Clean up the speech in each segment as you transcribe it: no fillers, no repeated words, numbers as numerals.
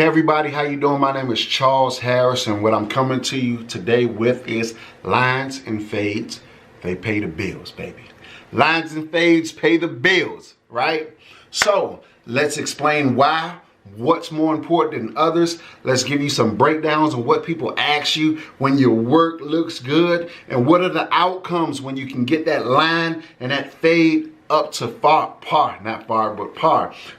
Hey everybody, how you doing? My name is Charles Harris, and what I'm coming to you today with is lines and fades. They pay the bills, baby. Lines and fades pay the bills, right? So let's explain why, what's more important than others. Let's give you some breakdowns of what people ask you when your work looks good, and what are the outcomes when you can get that line and that fade up to par.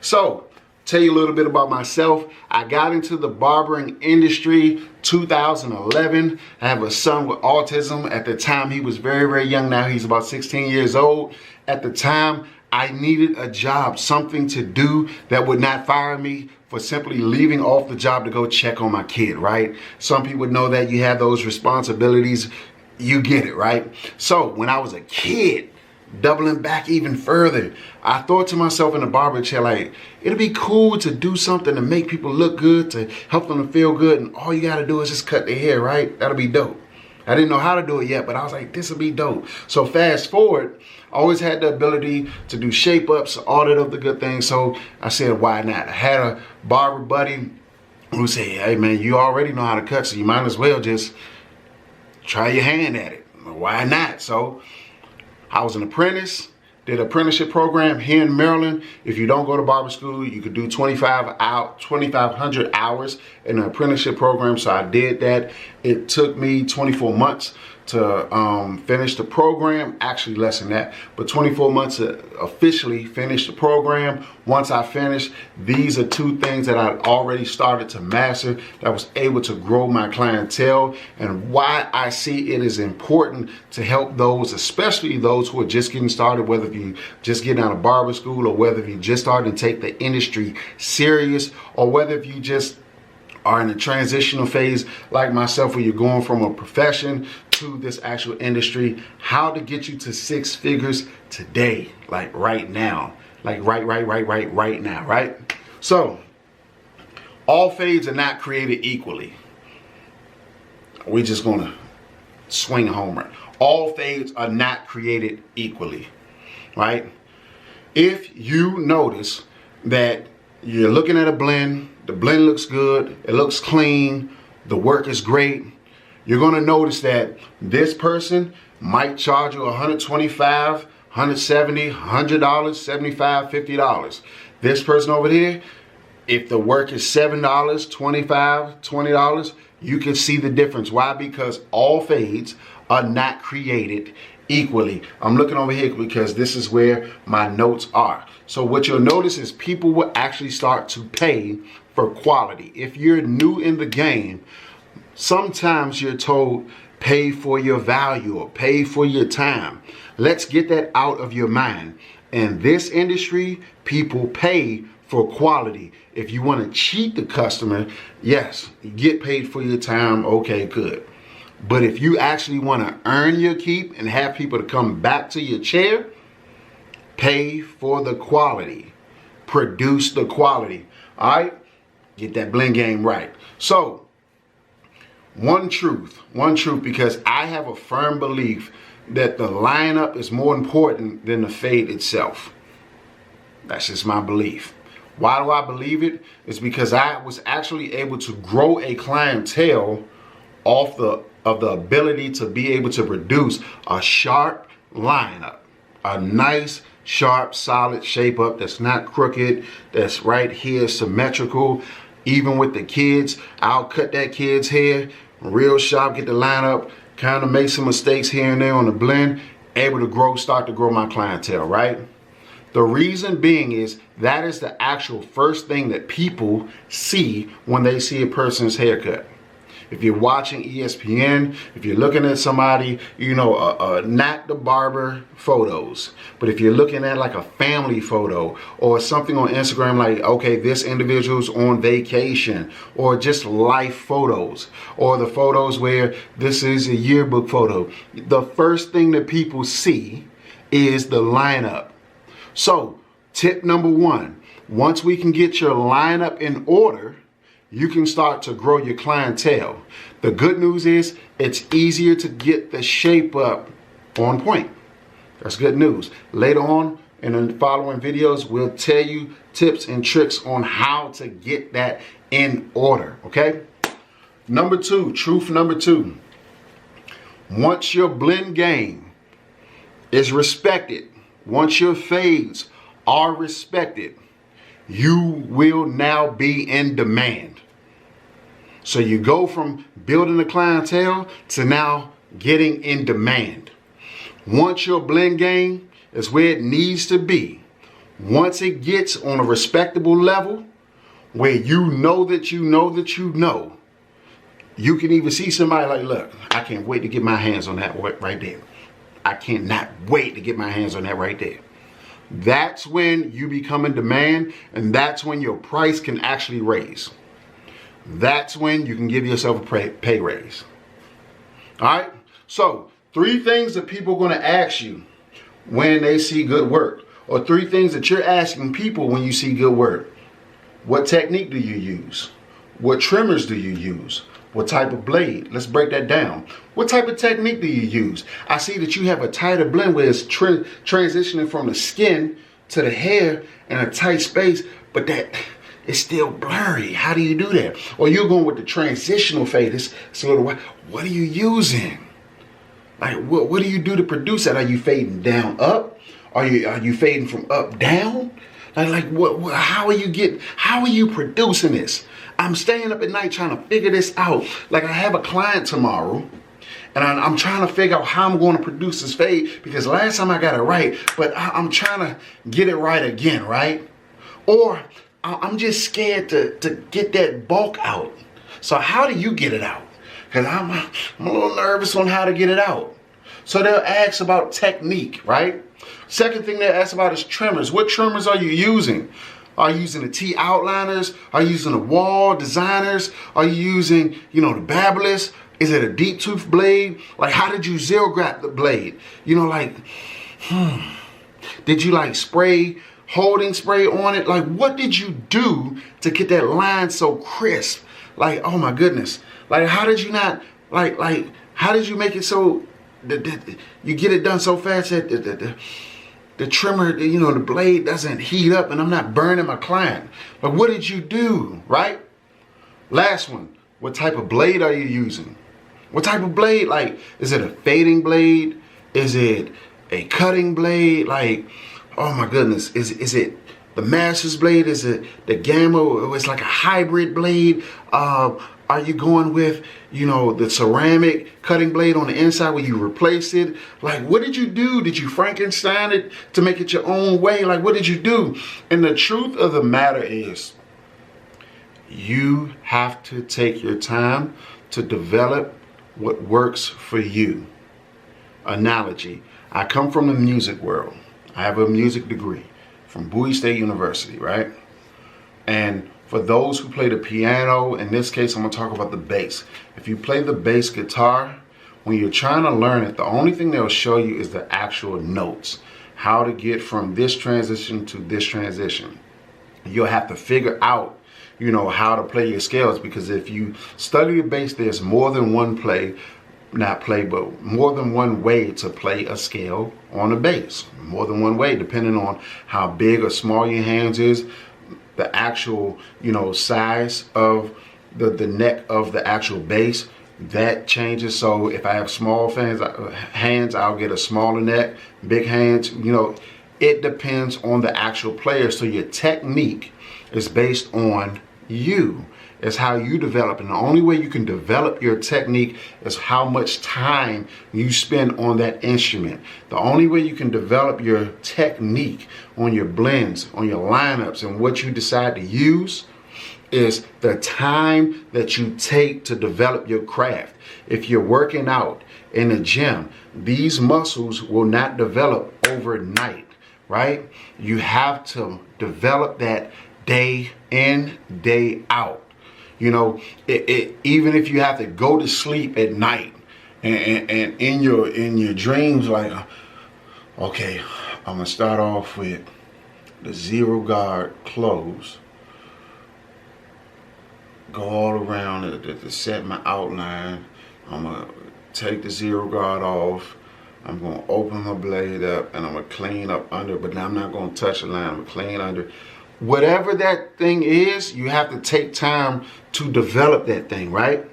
So tell you a little bit about myself. I got into the barbering industry 2011. I have a son with autism. At the time, he was very, very young. Now he's about 16 years old. At the time, I needed a job, something to do that would not fire me for simply leaving off the job to go check on my kid, right? Some people know that you have those responsibilities. You get it, right? So when I was a kid, doubling back even further, I thought to myself in the barber chair, like, it'd be cool to do something to make people look good, to help them to feel good, and all you gotta do is just cut their hair, right? That'll be dope. I didn't know how to do it yet, but I was like, this will be dope. So fast forward, I always had the ability to do shape ups, all that other good things. So I said, why not? I had a barber buddy who said, hey man, you already know how to cut, so you might as well just try your hand at it. Why not? So I was an apprentice, did an apprenticeship program here in Maryland. If you don't go to barber school, you could do 2,500 hours in an apprenticeship program. So I did that. It took me 24 months to finish the program, actually less than that, but 24 months to officially finish the program. Once I finished, these are two things that I'd already started to master that was able to grow my clientele, and why I see it is important to help those, especially those who are just getting started, whether if you just getting out of barber school, or whether if you just starting to take the industry serious, or whether if you just are in a transitional phase like myself, where you're going from a profession to this actual industry. How to get you to six figures today, like right now, like right now, right? So all fades are not created equally. We're just gonna swing a home run. All fades are not created equally, right? If you notice that you're looking at a blend, the blend looks good, it looks clean, the work is great, you're gonna notice that this person might charge you $125, $170, $100, $75, $50. This person over here, if the work is $7, $25, $20, you can see the difference. Why? Because all fades are not created equally. I'm looking over here because this is where my notes are. So what you'll notice is people will actually start to pay for quality. If you're new in the game, sometimes you're told pay for your value or pay for your time. Let's get that out of your mind. In this industry, people pay for quality. If you want to cheat the customer, yes, you get paid for your time, okay, good. But if you actually want to earn your keep and have people to come back to your chair, pay for the quality. Produce the quality. All right? Get that blend game right. So, one truth, because I have a firm belief that the lineup is more important than the fade itself. That's just my belief. Why do I believe it? It's because I was actually able to grow a clientele off of the ability to be able to produce a sharp lineup, a nice, sharp, solid shape up that's not crooked, that's right here, symmetrical. Even with the kids, I'll cut that kid's hair real sharp, get the lineup, kind of make some mistakes here and there on the blend, able to start to grow my clientele, right? The reason being is that is the actual first thing that people see when they see a person's haircut. If you're watching ESPN, if you're looking at somebody, you know, not the barber photos, but if you're looking at like a family photo or something on Instagram, like, okay, this individual's on vacation, or just life photos, or the photos where this is a yearbook photo, the first thing that people see is the lineup. So tip number one, once we can get your lineup in order, you can start to grow your clientele. The good news is it's easier to get the shape up on point. That's good news. Later on in the following videos, we'll tell you tips and tricks on how to get that in order, okay? Number two, truth number two. Once your blend game is respected, once your fades are respected, you will now be in demand. So you go from building a clientele to now getting in demand. Once your blend game is where it needs to be, once it gets on a respectable level where you know that you know that you know, you can even see somebody like, look, I can't wait to get my hands on that right there. I cannot wait to get my hands on that right there. That's when you become in demand, and that's when your price can actually raise. That's when you can give yourself a pay raise. All right? So, 3 things that people are going to ask you when they see good work, or 3 things that you're asking people when you see good work. What technique do you use? What trimmers do you use? What type of blade? Let's break that down. What type of technique do you use? I see that you have a tighter blend where it's transitioning from the skin to the hair in a tight space, but that it's still blurry. How do you do that? Or you're going with the transitional fade. It's a little white. What are you using? Like, what do you do to produce that? Are you fading down up? Are you fading from up down? Like what? How are you producing this? I'm staying up at night trying to figure this out. Like, I have a client tomorrow, and I'm trying to figure out how I'm going to produce this fade, because last time I got it right, but I'm trying to get it right again, right? Or I'm just scared to get that bulk out. So how do you get it out? Because I'm a little nervous on how to get it out. So they'll ask about technique, right? Second thing they'll ask about is trimmers. What trimmers are you using? Are you using the T outliners? Are you using the wall designers? Are you using, the Barberless? Is it a deep tooth blade? Like, how did you zero grab the blade? Did you spray holding spray on it? Like, what did you do to get that line so crisp? Like, oh my goodness. Like, how did you not, how did you make it so that you get it done so fast that the trimmer, the blade doesn't heat up and I'm not burning my client? But what did you do, right? Last one, what type of blade are you using? What type of blade? Like, is it a fading blade? Is it a cutting blade? Like, oh my goodness, is it the master's blade? Is it the gamma? It's like a hybrid blade. Are you going with, the ceramic cutting blade on the inside where you replace it? Like, what did you do? Did you Frankenstein it to make it your own way? Like, what did you do? And the truth of the matter is, you have to take your time to develop what works for you. Analogy. I come from the music world. I have a music degree from Bowie State University, right? And for those who play the piano, in this case, I'm gonna talk about the bass. If you play the bass guitar, when you're trying to learn it, the only thing they'll show you is the actual notes. How to get from this transition to this transition. You'll have to figure out, how to play your scales, because if you study the bass, there's more than one but more than one way to play a scale on a bass. More than one way, depending on how big or small your hands is, the actual, size of the neck of the actual bass, that changes. So if I have small hands, I'll get a smaller neck. Big hands, it depends on the actual player. So your technique is based on you. It's how you develop, and the only way you can develop your technique is how much time you spend on that instrument. The only way you can develop your technique on your blends, on your lineups, and what you decide to use is the time that you take to develop your craft. If you're working out in the gym, these muscles will not develop overnight, right? You have to develop that day in, day out. Even if you have to go to sleep at night and in your dreams, like, okay, I'm gonna start off with the zero guard close, go all around to set my outline. I'm gonna take the zero guard off. I'm gonna open my blade up and I'm gonna clean up under, but now I'm not gonna touch the line. I'm gonna clean under. Whatever that thing is, you have to take time to develop that thing, right?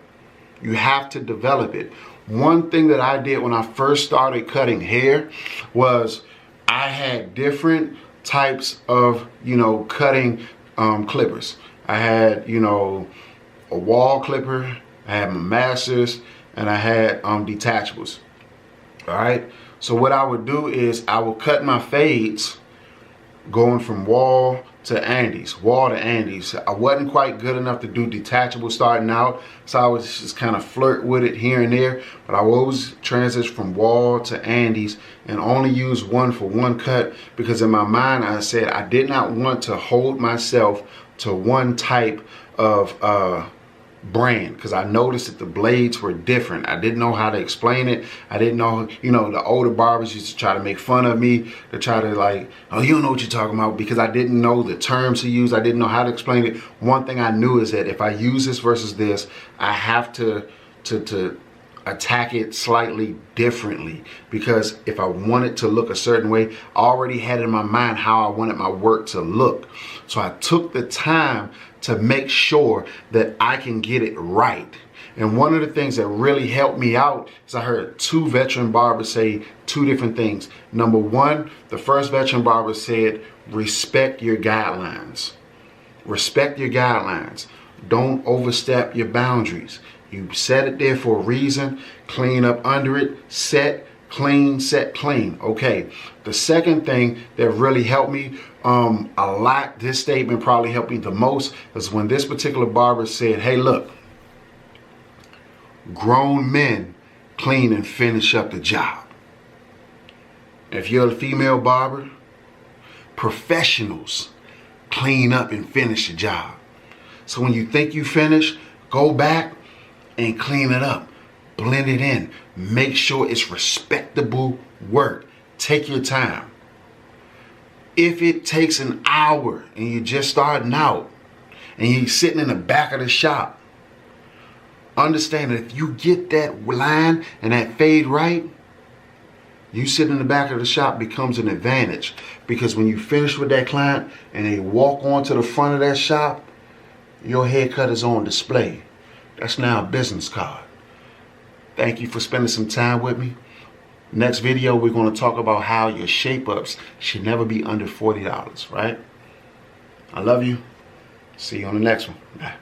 You have to develop it. One thing that I did when I first started cutting hair was I had different types of, cutting clippers. I had, a wall clipper, I had my masters, and I had detachables. All right. So what I would do is I would cut my fades going from wall to Andes. I wasn't quite good enough to do detachable starting out, so I was just kind of flirt with it here and there, but I would always transition from wall to Andes and only use one for one cut, because in my mind I said I did not want to hold myself to one type of brand, because I noticed that the blades were different. I didn't know how to explain it. I didn't know, the older barbers used to try to make fun of me, to try to like, oh, you don't know what you're talking about, because I didn't know the terms to use. I didn't know how to explain it. One thing I knew is that if I use this versus this, I have to attack it slightly differently, because if I want it to look a certain way, I already had in my mind how I wanted my work to look. So I took the time to make sure that I can get it right. And one of the things that really helped me out is I heard two veteran barbers say two different things. Number one, the first veteran barber said, respect your guidelines. Respect your guidelines. Don't overstep your boundaries. You set it there for a reason. Clean up under it. Set, clean, set, clean. Okay. The second thing that really helped me a lot, this statement probably helped me the most, is when this particular barber said, hey, look, grown men clean and finish up the job. If you're a female barber, professionals clean up and finish the job. So when you think you finished, go back and clean it up. Blend it in. Make sure it's respectable work. Take your time. If it takes an hour and you're just starting out and you're sitting in the back of the shop, understand that if you get that line and that fade right, you sitting in the back of the shop becomes an advantage, because when you finish with that client and they walk onto the front of that shop, your haircut is on display. That's now a business card. Thank you for spending some time with me. Next video, we're going to talk about how your shape-ups should never be under $40, right? I love you. See you on the next one. Bye.